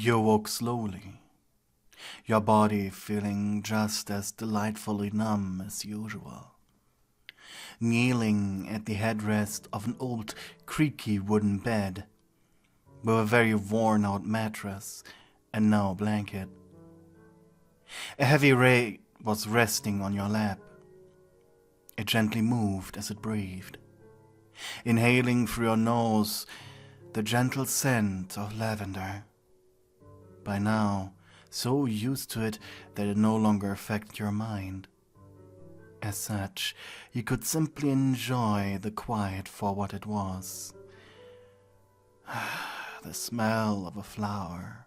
You awoke slowly, your body feeling just as delightfully numb as usual. Kneeling at the headrest of an old, creaky wooden bed, with a very worn-out mattress and no blanket. A heavy ray was resting on your lap. It gently moved as it breathed, inhaling through your nose the gentle scent of lavender. By now, so used to it that it no longer affected your mind. As such, you could simply enjoy the quiet for what it was. The smell of a flower.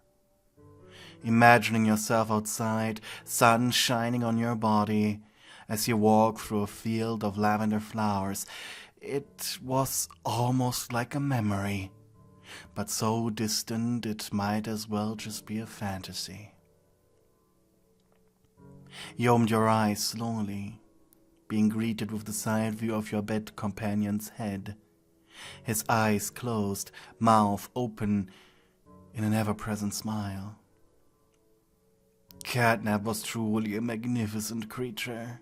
Imagining yourself outside, sun shining on your body, as you walk through a field of lavender flowers, it was almost like a memory, but so distant it might as well just be a fantasy. You opened your eyes slowly, being greeted with the side view of your bed companion's head, his eyes closed, mouth open in an ever-present smile. Catnap was truly a magnificent creature.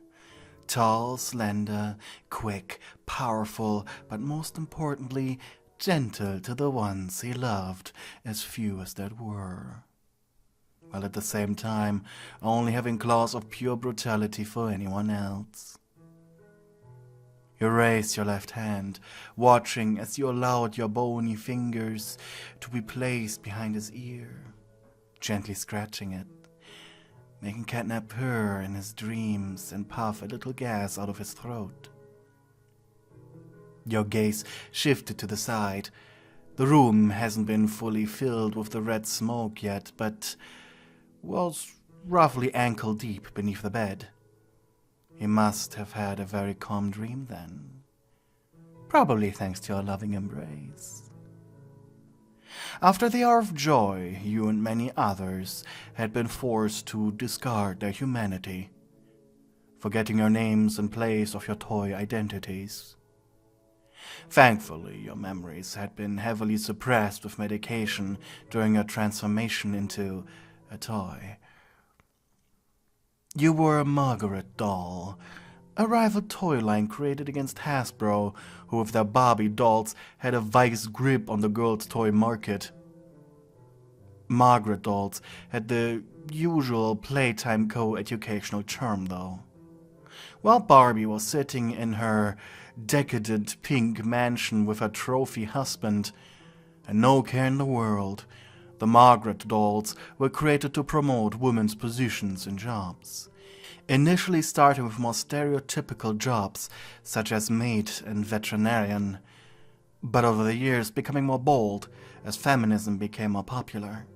Tall, slender, quick, powerful, but most importantly, gentle to the ones he loved, as few as that were, while at the same time only having claws of pure brutality for anyone else. You raised your left hand, watching as you allowed your bony fingers to be placed behind his ear, gently scratching it, making Catnap purr in his dreams and puff a little gas out of his throat. Your gaze shifted to the side. The room hasn't been fully filled with the red smoke yet, but was roughly ankle deep beneath the bed. He must have had a very calm dream then, probably thanks to your loving embrace. After the hour of joy, you and many others had been forced to discard their humanity, forgetting your names in place of your toy identities. Thankfully, your memories had been heavily suppressed with medication during your transformation into a toy. You were a Margaret doll, a rival toy line created against Hasbro, who with their Barbie dolls had a vice grip on the girls' toy market. Margaret dolls had the usual Playtime co-educational charm, though. While Barbie was sitting in her decadent pink mansion with her trophy husband and no care in the world, the Margaret dolls were created to promote women's positions in jobs. Initially starting with more stereotypical jobs, such as maid and veterinarian, but over the years becoming more bold as feminism became more popular.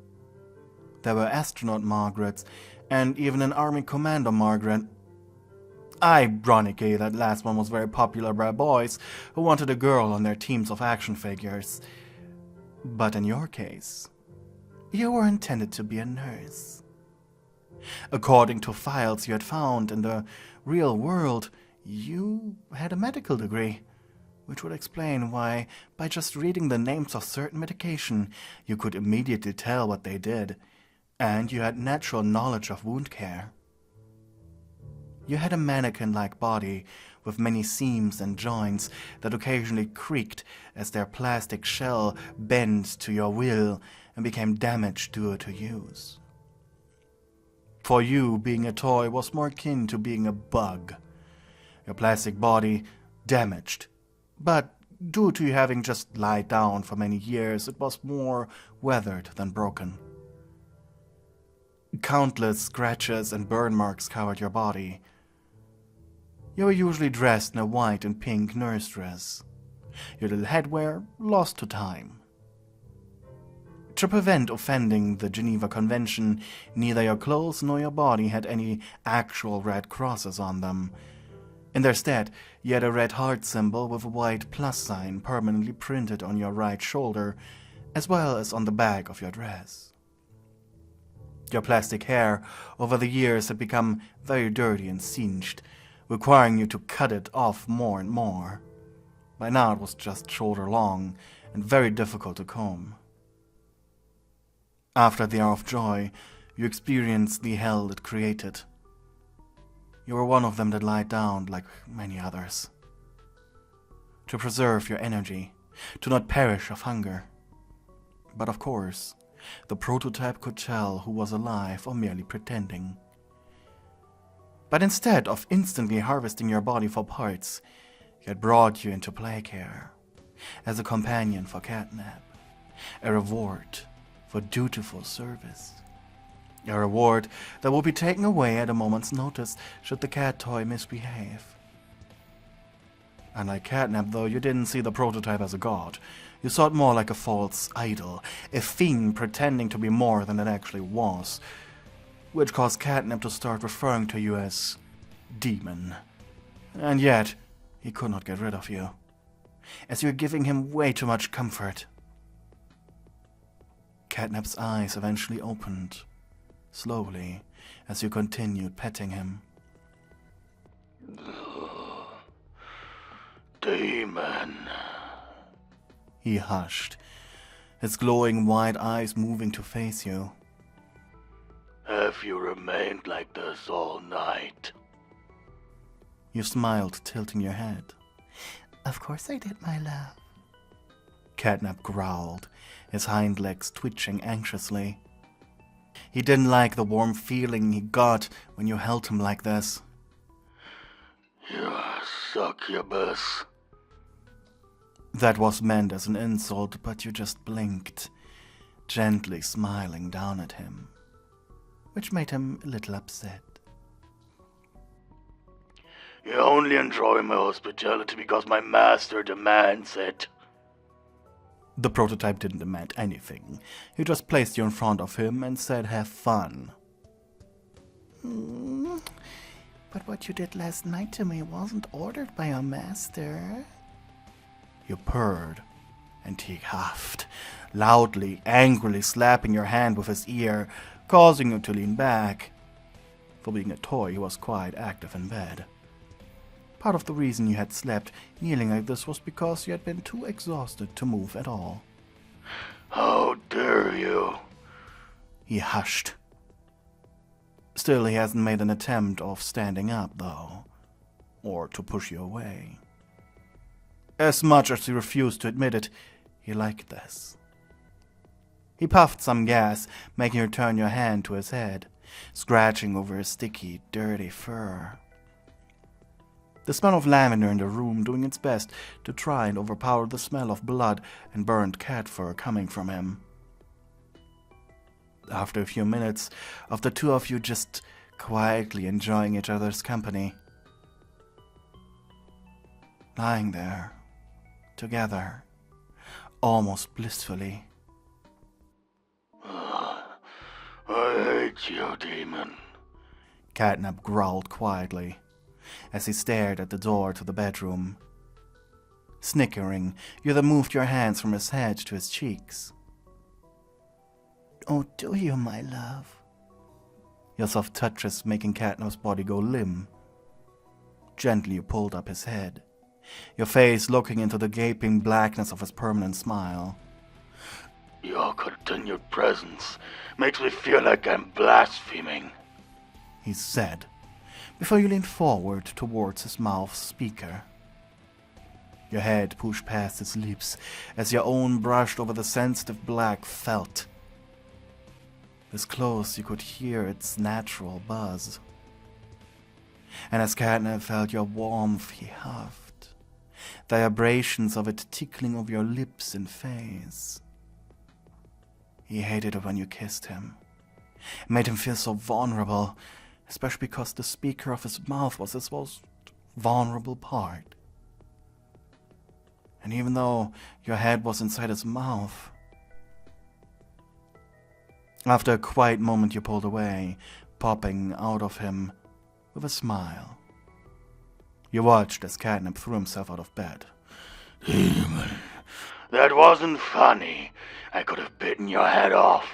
There were astronaut Margarets and even an army commando Margaret. Ironically, that last one was very popular by boys who wanted a girl on their teams of action figures. But in your case, you were intended to be a nurse. According to files you had found in the real world, you had a medical degree, which would explain why, by just reading the names of certain medication, you could immediately tell what they did, and you had natural knowledge of wound care. You had a mannequin-like body with many seams and joints that occasionally creaked as their plastic shell bent to your will and became damaged due to use. For you, being a toy was more akin to being a bug. Your plastic body damaged, but due to you having just lied down for many years, it was more weathered than broken. Countless scratches and burn marks covered your body. You were usually dressed in a white and pink nurse dress, your little headwear lost to time. To prevent offending the Geneva Convention, neither your clothes nor your body had any actual red crosses on them. In their stead, you had a red heart symbol with a white plus sign permanently printed on your right shoulder, as well as on the back of your dress. Your plastic hair over the years had become very dirty and singed, requiring you to cut it off more and more. By now it was just shoulder long and very difficult to comb. After the hour of joy, you experience the hell it created. You were one of them that lied down like many others. To preserve your energy, to not perish of hunger. But of course, the prototype could tell who was alive or merely pretending. But instead of instantly harvesting your body for parts, he had brought you into play care, as a companion for Catnap, a reward for dutiful service. A reward that will be taken away at a moment's notice should the cat toy misbehave. Unlike Catnap, though, you didn't see the prototype as a god. You saw it more like a false idol, a fiend pretending to be more than it actually was, which caused Catnap to start referring to you as demon. And yet, he could not get rid of you, as you were giving him way too much comfort. Catnap's eyes eventually opened, slowly, as you continued petting him. Demon, He hushed, his glowing white eyes moving to face you. have you remained like this all night? You smiled, tilting your head. Of course I did, my love. Catnap growled, his hind legs twitching anxiously. He didn't like the warm feeling he got when you held him like this. You succubus. That was meant as an insult, but you just blinked, gently smiling down at him, which made him a little upset. You only enjoy my hospitality because my master demands it. The prototype didn't demand anything. He just placed you in front of him and said, "Have fun." But what you did last night to me wasn't ordered by your master. You purred, and he huffed, loudly, angrily slapping your hand with his ear, causing you to lean back. For being a toy, he was quite active in bed. Part of the reason you had slept kneeling like this was because you had been too exhausted to move at all. How dare you? He hushed. Still, he hasn't made an attempt of standing up, though, or to push you away. As much as he refused to admit it, he liked this. He puffed some gas, making you turn your hand to his head, scratching over his sticky, dirty fur. The smell of lavender in the room doing its best to try and overpower the smell of blood and burnt cat fur coming from him. After a few minutes of the two of you just quietly enjoying each other's company, lying there, together, almost blissfully. I hate you, demon. Catnap growled quietly as he stared at the door to the bedroom. Snickering, you then moved your hands from his head to his cheeks. Oh, do you, my love? Your soft touches making Catnap's body go limp. Gently you pulled up his head, your face looking into the gaping blackness of his permanent smile. Your continued presence makes me feel like I'm blaspheming, he said, before you leaned forward towards his mouth's speaker. Your head pushed past his lips as your own brushed over the sensitive black felt. This close you could hear its natural buzz. And as Catnap felt your warmth, he huffed, the vibrations of it tickling over your lips and face. He hated it when you kissed him. It made him feel so vulnerable, especially because the speaker of his mouth was his most vulnerable part. And even though your head was inside his mouth, after a quiet moment you pulled away, popping out of him with a smile. You watched as Catnap threw himself out of bed. Demon, that wasn't funny. I could have bitten your head off.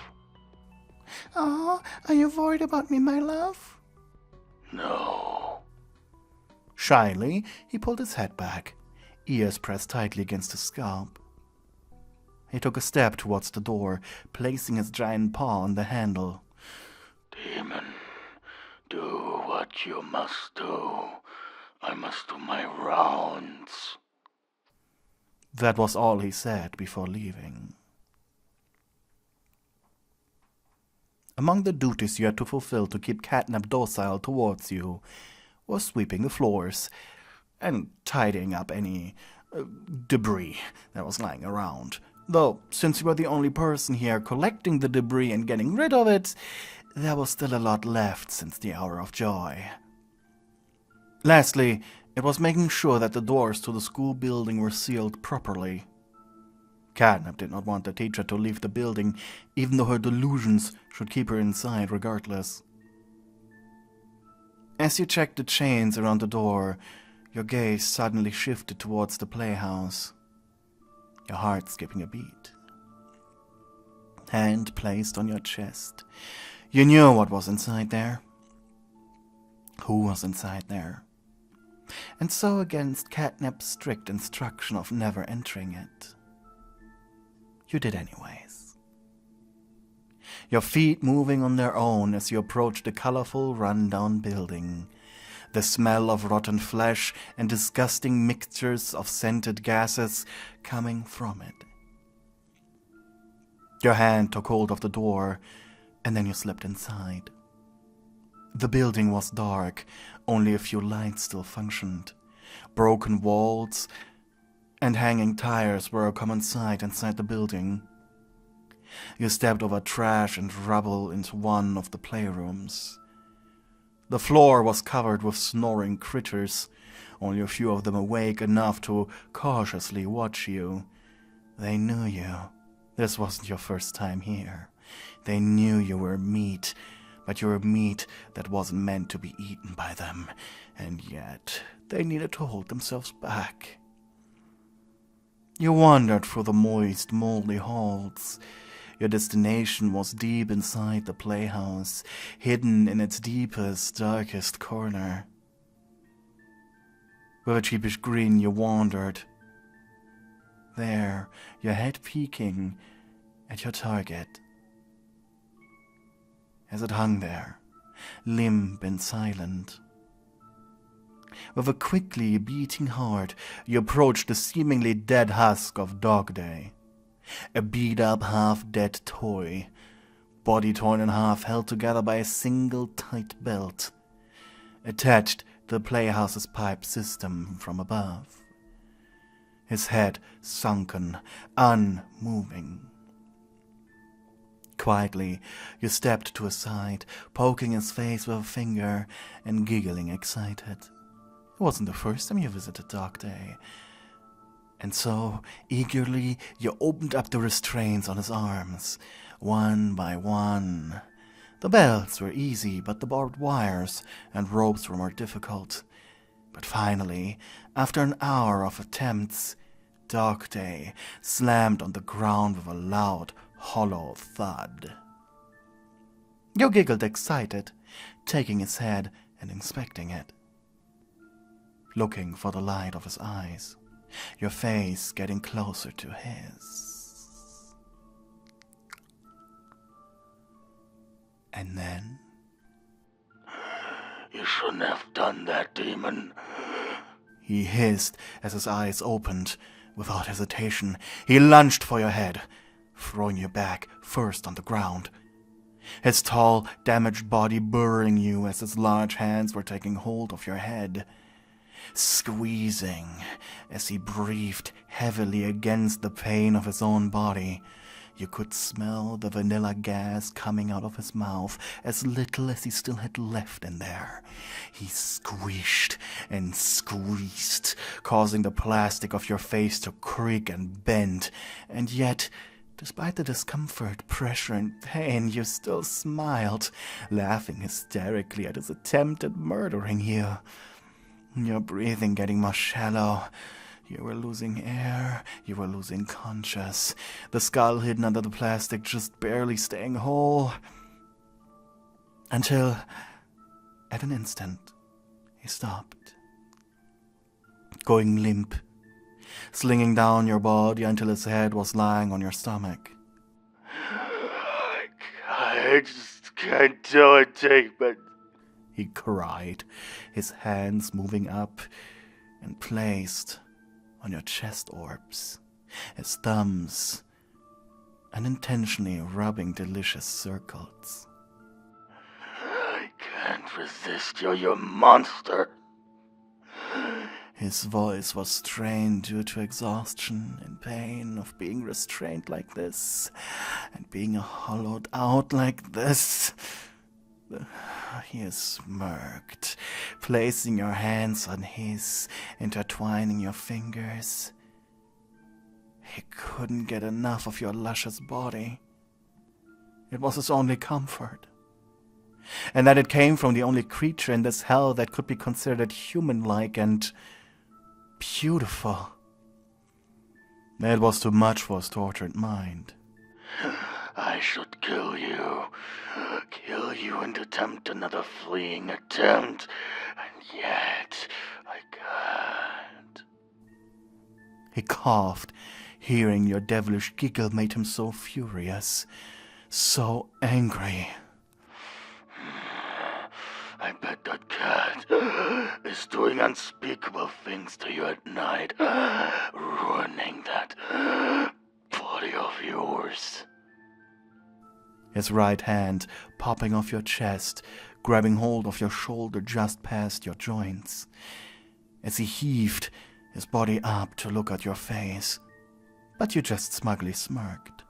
Oh, are you worried about me, my love? No. Shyly, he pulled his head back, ears pressed tightly against his scalp. He took a step towards the door, placing his giant paw on the handle. Demon, do what you must do. I must do my rounds. That was all he said before leaving. Among the duties you had to fulfill to keep Catnap docile towards you was sweeping the floors and tidying up any debris that was lying around. Though, since you were the only person here collecting the debris and getting rid of it, there was still a lot left since the Hour of Joy. Lastly, it was making sure that the doors to the school building were sealed properly. Catnap did not want the teacher to leave the building, even though her delusions should keep her inside regardless. As you checked the chains around the door, your gaze suddenly shifted towards the playhouse, your heart skipping a beat. Hand placed on your chest. You knew what was inside there. Who was inside there? And so, against Catnap's strict instruction of never entering it, you did anyways. Your feet moving on their own as you approached the colorful, run-down building, the smell of rotten flesh and disgusting mixtures of scented gases coming from it. Your hand took hold of the door, and then you slipped inside. The building was dark, only a few lights still functioned. Broken walls and hanging tires were a common sight inside the building. You stepped over trash and rubble into one of the playrooms. The floor was covered with snoring critters, only a few of them awake enough to cautiously watch you. They knew you. This wasn't your first time here. They knew you were meat, but you were meat that wasn't meant to be eaten by them, and yet they needed to hold themselves back. You wandered through the moist, moldy halls. Your destination was deep inside the playhouse, hidden in its deepest, darkest corner. With a sheepish grin, you wandered. There, your head peeking at your target. As it hung there, limp and silent. With a quickly beating heart, you approached the seemingly dead husk of DogDay. A beat-up, half-dead toy, body torn in half, held together by a single tight belt, attached to the playhouse's pipe system from above. His head sunken, unmoving. Quietly, you stepped to his side, poking his face with a finger and giggling excited. It wasn't the first time you visited DogDay. And so, eagerly, you opened up the restraints on his arms, one by one. The belts were easy, but the barbed wires and ropes were more difficult. But finally, after an hour of attempts, DogDay slammed on the ground with a loud, hollow thud. You giggled excited, taking his head and inspecting it, looking for the light of his eyes, your face getting closer to his. And then, You shouldn't have done that, demon. he hissed as his eyes opened. Without hesitation, he lunged for your head, throwing you back first on the ground. His tall, damaged body burrowing you as his large hands were taking hold of your head, squeezing as he breathed heavily against the pain of his own body. You could smell the vanilla gas coming out of his mouth, as little as he still had left in there. He squished and squeezed, causing the plastic of your face to creak and bend, and yet, despite the discomfort, pressure, and pain, you still smiled, laughing hysterically at his attempt at murdering you. Your breathing getting more shallow. You were losing air. You were losing conscious. The skull hidden under the plastic just barely staying whole. Until, at an instant, he stopped, going limp, slinging down your body until his head was lying on your stomach. I just can't do it, David. He cried, his hands moving up and placed on your chest orbs, his thumbs unintentionally rubbing delicious circles. I can't resist you, you monster. His voice was strained due to exhaustion and pain of being restrained like this and being hollowed out like this. He smirked, placing your hands on his, intertwining your fingers. He couldn't get enough of your luscious body. It was his only comfort. And that it came from the only creature in this hell that could be considered human-like and beautiful. It was too much for his tortured mind. I should kill you and attempt another fleeing attempt, and yet I can't. He coughed. Hearing your devilish giggle made him so furious, so angry. I bet that cat is doing unspeakable things to you at night, ruining that body of yours. His right hand popping off your chest, grabbing hold of your shoulder just past your joints, as he heaved his body up to look at your face, but you just smugly smirked.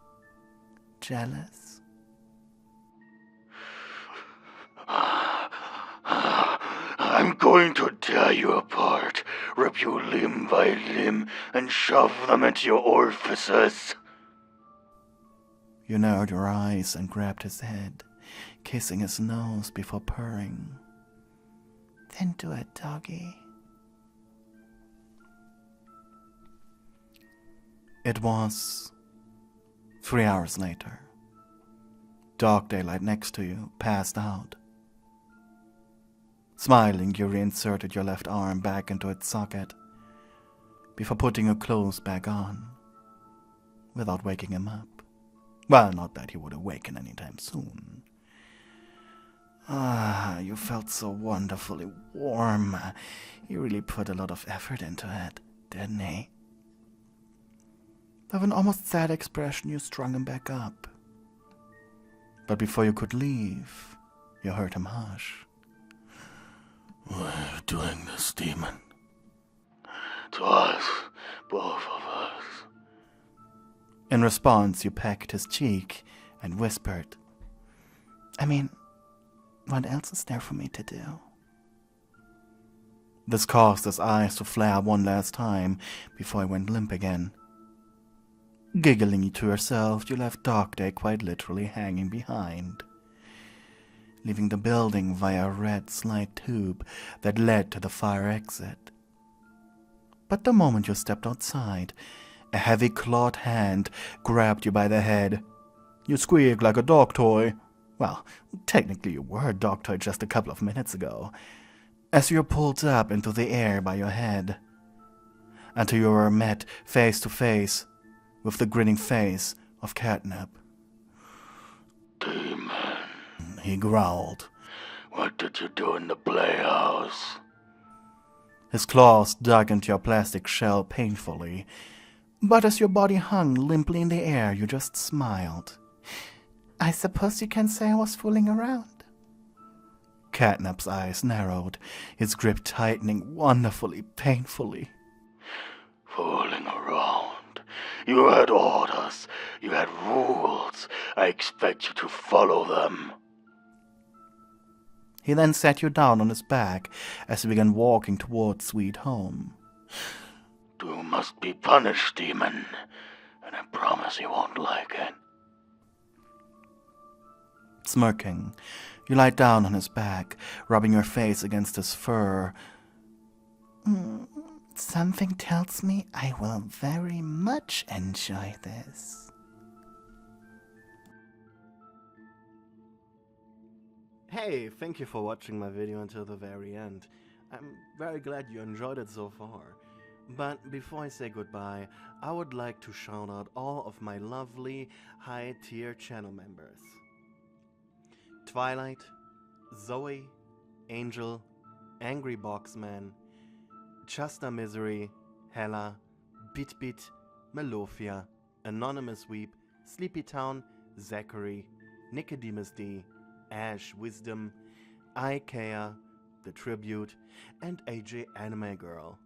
Jealous? I'm going to tear you apart, rip you limb by limb, and shove them into your orifices. You narrowed your eyes and grabbed his head, kissing his nose before purring. Then do it, doggy. It was 3 hours later. DogDay lay next to you, passed out. Smiling, you reinserted your left arm back into its socket before putting your clothes back on, without waking him up. Well, not that he would awaken anytime soon. You felt so wonderfully warm. He really put a lot of effort into it, didn't he? With an almost sad expression, you strung him back up. But before you could leave, you heard him hush. Why are you doing this, demon? To us, both of us. In response, you pecked his cheek and whispered, I mean, what else is there for me to do? This caused his eyes to flare one last time before he went limp again. Giggling to yourself, you left DogDay quite literally hanging behind, leaving the building via a red slide tube that led to the fire exit. But the moment you stepped outside, a heavy clawed hand grabbed you by the head. You squeaked like a dog toy. Well, technically you were a dog toy just a couple of minutes ago, as you were pulled up into the air by your head, until you were met face to face with the grinning face of Catnap. Demon, he growled. What did you do in the playhouse? His claws dug into your plastic shell painfully, but as your body hung limply in the air, you just smiled. I suppose you can say I was fooling around. Catnap's eyes narrowed, his grip tightening wonderfully, painfully. Fooling around? You had orders. You had rules. I expect you to follow them. He then sat you down on his back as he began walking towards Sweet Home. You must be punished, demon, and I promise you won't like it. Smirking, you lie down on his back, rubbing your face against his fur. Something tells me I will very much enjoy this. Hey, thank you for watching my video until the very end. I'm very glad you enjoyed it so far. But before I say goodbye, I would like to shout out all of my lovely high-tier channel members. Twilight, Zoe, Angel, Angry Boxman, Chusta Misery, Hella, Bitbit, Melofia, Anonymous Weep, Sleepy Town, Zachary, Nicodemus D, Ash Wisdom, Ikea, The Tribute, and AJ Anime Girl.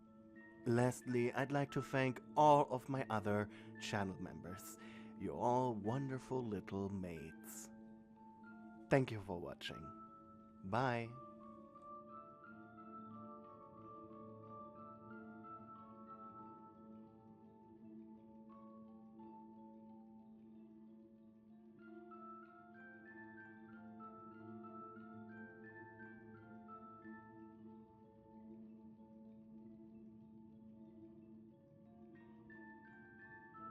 Lastly, I'd like to thank all of my other channel members. You're all wonderful little mates. Thank you for watching. Bye.